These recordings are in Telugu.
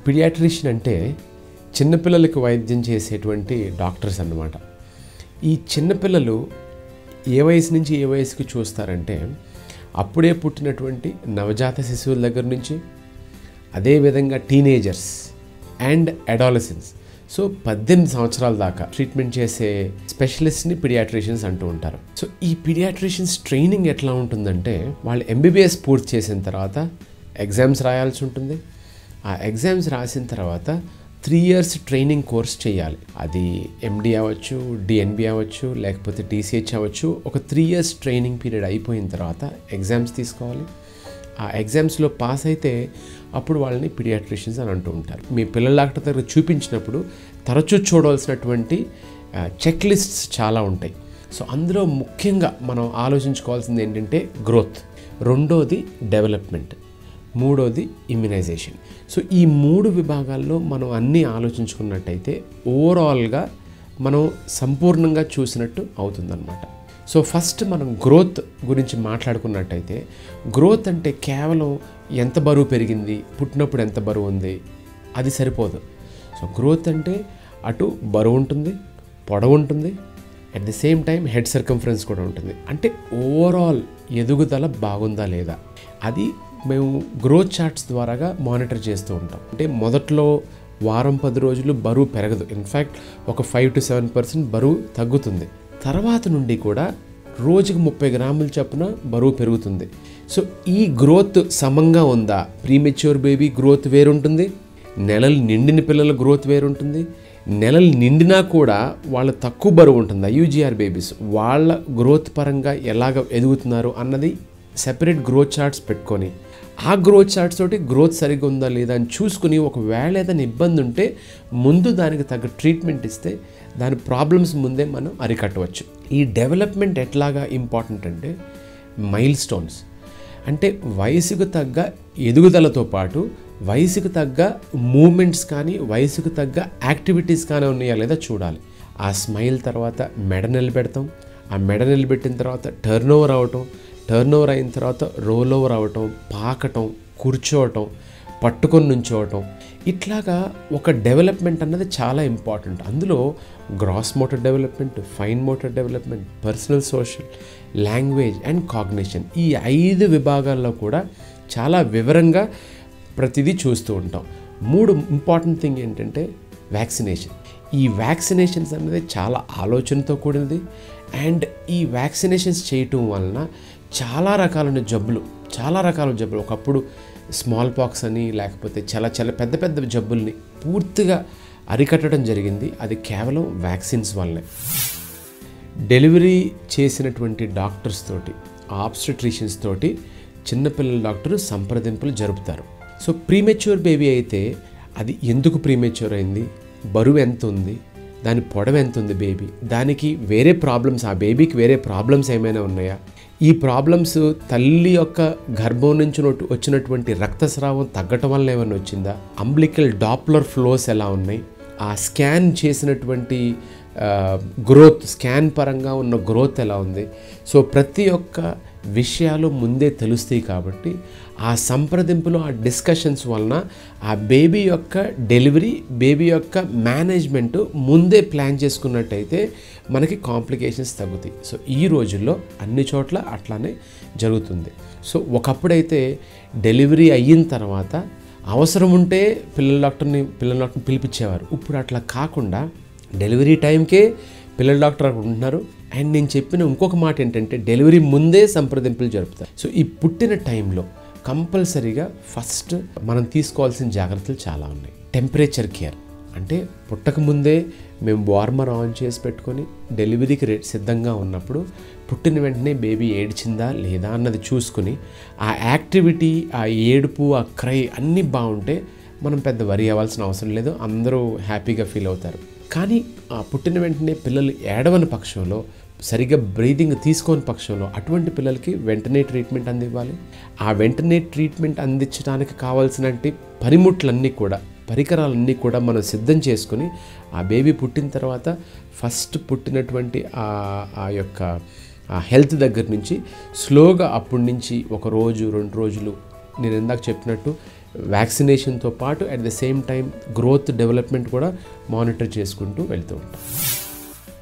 పీడియాట్రిషియన్ అంటే చిన్నపిల్లలకు వైద్యం చేసేటువంటి డాక్టర్స్ అన్నమాట. ఈ చిన్నపిల్లలు ఏ వయసు నుంచి ఏ వయసుకి చూస్తారంటే అప్పుడే పుట్టినటువంటి నవజాత శిశువుల దగ్గర నుంచి, అదేవిధంగా టీనేజర్స్ అండ్ అడాలసెన్స్. సో 18 సంవత్సరాల దాకా ట్రీట్మెంట్ చేసే స్పెషలిస్ట్ని పీడియాట్రిషియన్స్ అంటూ ఉంటారు. సో ఈ పీడియాట్రిషియన్స్ ట్రైనింగ్ ఎట్లా ఉంటుందంటే, వాళ్ళు ఎంబీబీఎస్ పూర్తి చేసిన తర్వాత ఎగ్జామ్స్ రాయాల్సి ఉంటుంది. ఆ ఎగ్జామ్స్ రాసిన తర్వాత 3 years ట్రైనింగ్ కోర్స్ చేయాలి. అది ఎండి అవ్వచ్చు, డిఎన్బి అవ్వచ్చు, లేకపోతే టీసీహెచ్ అవ్వచ్చు. ఒక 3 years ట్రైనింగ్ పీరియడ్ అయిపోయిన తర్వాత ఎగ్జామ్స్ తీసుకోవాలి. ఆ ఎగ్జామ్స్లో పాస్ అయితే అప్పుడు వాళ్ళని పీడియాట్రిషియన్స్ అని అంటూ ఉంటారు. మీ పిల్లల డాక్టర్ దగ్గర చూపించినప్పుడు తరచూ చూడవలసినటువంటి చెక్ లిస్ట్స్ చాలా ఉంటాయి. సో అందులో ముఖ్యంగా మనం ఆలోచించుకోవాల్సింది ఏంటంటే గ్రోత్, రెండోది డెవలప్మెంట్, మూడోది ఇమ్యునైజేషన్. సో ఈ 3 విభాగాల్లో మనం అన్నీ ఆలోచించుకున్నట్టయితే ఓవరాల్గా మనం సంపూర్ణంగా చూసినట్టు అవుతుందన్నమాట. సో ఫస్ట్ మనం గ్రోత్ గురించి మాట్లాడుకున్నట్టయితే, గ్రోత్ అంటే కేవలం ఎంత బరువు పెరిగింది, పుట్టినప్పుడు ఎంత బరువు ఉంది, అది సరిపోదు. సో గ్రోత్ అంటే అటు బరువు ఉంటుంది, పొడవు ఉంటుంది, at the same time head circumference కూడా ఉంటుంది. అంటే ఓవరాల్ ఎదుగుదల బాగుందా లేదా, అది మేము గ్రోత్ చార్ట్స్ ద్వారాగా మానిటర్ చేస్తూ ఉంటాం. అంటే మొదట్లో వారం 10 రోజులు బరువు పెరగదు, ఇన్ఫ్యాక్ట్ ఒక 5 to 7% బరువు తగ్గుతుంది. తర్వాత నుండి కూడా రోజుకి 30 గ్రాముల చొప్పున బరువు పెరుగుతుంది. సో ఈ గ్రోత్ సమంగా ఉందా, ప్రీమెచ్యూర్ బేబీ గ్రోత్ వేరుంటుంది, నెలలు నిండిన పిల్లల గ్రోత్ వేరుంటుంది, నెలలు నిండినా కూడా వాళ్ళు తక్కువ బరువు ఉంటుంది యూజీఆర్ బేబీస్, వాళ్ళ గ్రోత్ పరంగా ఎలాగ ఎదుగుతున్నారు అన్నది సెపరేట్ గ్రోత్ చార్ట్స్ పెట్టుకొని, ఆ గ్రోత్ చార్ట్స్ తోటి గ్రోత్ సరిగ్గా ఉందా లేదా అని చూసుకుని, ఒకవేళ ఏదైనా ఇబ్బంది ఉంటే ముందు దానికి తగ్గ ట్రీట్మెంట్ ఇస్తే దాని ప్రాబ్లమ్స్ ముందే మనం అరికట్టవచ్చు. ఈ డెవలప్మెంట్ ఎట్లాగా ఇంపార్టెంట్ అంటే, మైల్ స్టోన్స్ అంటే వయసుకు తగ్గ ఎదుగుదలతో పాటు వయసుకు తగ్గ మూమెంట్స్ కానీ వయసుకు తగ్గ యాక్టివిటీస్ కానీ ఉన్నాయా లేదా చూడాలి. ఆ స్మైల్ తర్వాత మెడ నిలబెడతాం, ఆ మెడ నిలబెట్టిన తర్వాత టర్న్ ఓవర్ అవటం, టర్న్ ఓవర్ అయిన తర్వాత రోల్ ఓవర్ అవ్వటం, పాకటం, కూర్చోవటం, పట్టుకొని నుంచోవటం, ఇట్లాగా ఒక డెవలప్మెంట్ అన్నది చాలా ఇంపార్టెంట్. అందులో gross motor development, fine motor development, personal, social, language and cognition, ఈ 5 విభాగాల్లో కూడా చాలా వివరంగా ప్రతిదీ చూస్తూ ఉంటాం. 3 ఇంపార్టెంట్ థింగ్ ఏంటంటే వ్యాక్సినేషన్. ఈ వ్యాక్సినేషన్స్ అనేది చాలా ఆలోచనతో కూడినది. అండ్ ఈ వ్యాక్సినేషన్స్ చేయటం వలన చాలా రకాలైన జబ్బులు, ఒకప్పుడు స్మాల్ పాక్స్ అని, లేకపోతే చాలా పెద్ద పెద్ద జబ్బుల్ని పూర్తిగా అరికట్టడం జరిగింది. అది కేవలం వ్యాక్సిన్స్ వల్లనే. డెలివరీ చేసినటువంటి డాక్టర్స్ తోటి, ఆబ్స్టెట్రిషియన్స్ తోటి చిన్నపిల్లల డాక్టరు సంప్రదింపులు జరుపుతారు. సో ప్రీమెచ్యూర్ బేబీ అయితే అది ఎందుకు ప్రీమెచ్యూర్ అయింది, బరువు ఎంత ఉంది, దాని పొడవు ఎంత ఉంది బేబీ, దానికి వేరే ప్రాబ్లమ్స్, ఆ బేబీకి వేరే ప్రాబ్లమ్స్ ఏమైనా ఉన్నాయా, ఈ ప్రాబ్లమ్స్ తల్లి యొక్క గర్భం నుంచి వచ్చినటువంటి రక్తస్రావం తగ్గటం వల్ల ఏమైనా వచ్చిందా, అంబ్లికల్ డాప్లర్ ఫ్లోస్ ఎలా ఉన్నాయి, ఆ స్కాన్ చేసినటువంటి గ్రోత్, స్కాన్ పరంగా ఉన్న గ్రోత్ ఎలా ఉంది. సో ప్రతి ఒక్క విషయాలు ముందే తెలుస్తాయి. కాబట్టి ఆ సంప్రదింపులు, ఆ డిస్కషన్స్ వలన ఆ బేబీ యొక్క డెలివరీ, బేబీ యొక్క మేనేజ్మెంట్ ముందే ప్లాన్ చేసుకున్నట్టయితే మనకి కాంప్లికేషన్స్ తగ్గుతాయి. సో ఈ రోజుల్లో అన్ని చోట్ల అట్లానే జరుగుతుంది. సో ఒకప్పుడైతే డెలివరీ అయిన తర్వాత అవసరం ఉంటే పిల్లల డాక్టర్ని పిలిపించేవారు. ఇప్పుడు అట్లా కాకుండా డెలివరీ టైంకే పిల్లల డాక్టర్ అక్కడ ఉంటున్నారు. అండ్ నేను చెప్పిన ఇంకొక మాట ఏంటంటే, డెలివరీ ముందే సంప్రదింపులు జరుపుతారు. సో ఈ పుట్టిన టైంలో కంపల్సరీగా ఫస్ట్ మనం తీసుకోవాల్సిన జాగ్రత్తలు చాలా ఉన్నాయి. టెంపరేచర్ కేర్ అంటే పుట్టక ముందే మేము వార్మర్ ఆన్ చేసి పెట్టుకొని డెలివరీకి సిద్ధంగా ఉన్నప్పుడు పుట్టిన వెంటనే బేబీ ఏడ్చిందా లేదా అన్నది చూసుకుని, ఆ యాక్టివిటీ, ఆ ఏడుపు, ఆ క్రై అన్నీ బాగుంటే మనం పెద్ద వరి అవ్వాల్సిన అవసరం లేదు, అందరూ హ్యాపీగా ఫీల్ అవుతారు. కానీ ఆ పుట్టిన వెంటనే పిల్లలు ఏడవని పక్షంలో, సరిగ్గా బ్రీదింగ్ తీసుకోని పక్షంలో అటువంటి పిల్లలకి వెంటనే ట్రీట్మెంట్ అందివ్వాలి. ఆ వెంటనే ట్రీట్మెంట్ అందించడానికి కావాల్సినటువంటి పరికరాలన్నీ కూడా మనం సిద్ధం చేసుకుని, ఆ బేబీ పుట్టిన తర్వాత ఫస్ట్ పుట్టినటువంటి ఆ యొక్క హెల్త్ దగ్గర నుంచి స్లోగా అప్పటి నుంచి 1 రోజు 2 రోజులు నేను ఇందాక చెప్పినట్టు వ్యాక్సినేషన్తో పాటు at the same time growth development కూడా మానిటర్ చేసుకుంటూ వెళ్తూ ఉంటాం.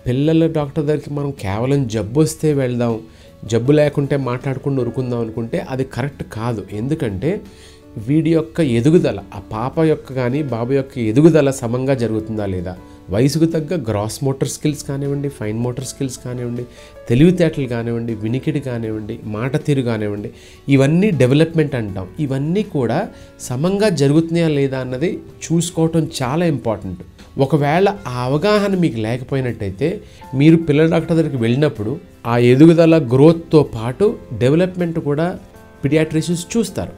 పిల్లల డాక్టర్ దగ్గరికి మనం కేవలం జబ్బు వస్తే వెళ్దాం, జబ్బు లేకుంటే మాట్లాడుకుంటూ ఉరుకుందాం అనుకుంటే అది కరెక్ట్ కాదు. ఎందుకంటే వీడి యొక్క ఎదుగుదల, ఆ పాప యొక్క కానీ బాబు యొక్క ఎదుగుదల సమంగా జరుగుతుందా లేదా, వయసుకు తగ్గ గ్రాస్ మోటార్ స్కిల్స్ కానివ్వండి, ఫైన్ మోటార్ స్కిల్స్ కానివ్వండి, తెలివితేటలు కానివ్వండి, వినికిడి కానివ్వండి, మాట తీరు కానివ్వండి, ఇవన్నీ డెవలప్మెంట్ అంటాం. ఇవన్నీ కూడా సమంగా జరుగుతున్నాయా లేదా అన్నది చూసుకోవటం చాలా ఇంపార్టెంట్. ఒకవేళ ఆ అవగాహన మీకు లేకపోయినట్టయితే మీరు పిల్లల డాక్టర్ దగ్గరికి వెళ్ళినప్పుడు ఆ ఎదుగుదల గ్రోత్తో పాటు డెవలప్మెంట్ కూడా పీడియాట్రిషియన్స్ చూస్తారు.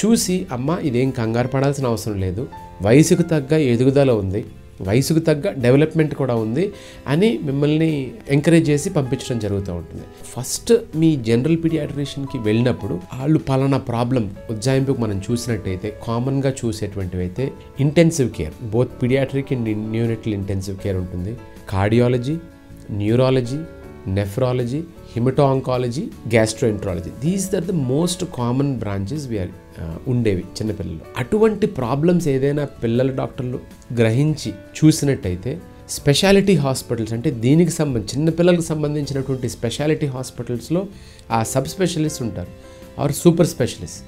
చూసి అమ్మ ఇదేం కంగారు పడాల్సిన అవసరం లేదు, వయసుకు తగ్గ ఎదుగుదల ఉంది, వయసుకు తగ్గ డెవలప్మెంట్ కూడా ఉంది అని మిమ్మల్ని ఎంకరేజ్ చేసి పంపించడం జరుగుతూ ఉంటుంది. ఫస్ట్ మీ జనరల్ పీడియాట్రిషియన్కి వెళ్ళినప్పుడు వాళ్ళు పలానా ప్రాబ్లం ఉజ్జాయింపుకు మనం చూసినట్టయితే కామన్గా చూసేటువంటివి అయితే intensive care, both paediatric and neonatal intensive care ఉంటుంది, cardiology, neurology, nephrology, haemato oncology, gastroenterology. These are the most common branches we are ఉండేవి చిన్నపిల్లలు. అటువంటి ప్రాబ్లమ్స్ ఏదైనా పిల్లల డాక్టర్లు గ్రహించి చూసినట్టయితే స్పెషాలిటీ హాస్పిటల్స్, అంటే దీనికి చిన్నపిల్లలకు సంబంధించినటువంటి స్పెషాలిటీ హాస్పిటల్స్లో ఆ సబ్ స్పెషలిస్ట్ ఉంటారు ఆర్ సూపర్ స్పెషలిస్ట్.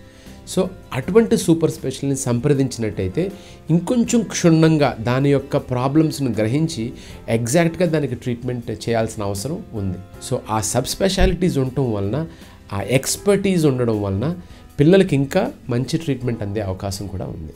సో అటువంటి సూపర్ స్పెషలిస్ట్ సంప్రదించినట్టయితే ఇంకొంచెం క్షుణ్ణంగా దాని యొక్క ప్రాబ్లమ్స్ను గ్రహించి ఎగ్జాక్ట్గా దానికి ట్రీట్మెంట్ చేయాల్సిన అవసరం ఉంది. సో ఆ సబ్ స్పెషాలిటీస్ ఉండటం వలన, ఆ ఎక్స్పర్టీస్ ఉండడం వలన పిల్లలకి ఇంకా మంచి ట్రీట్మెంట్ అందే అవకాశం కూడా ఉంది.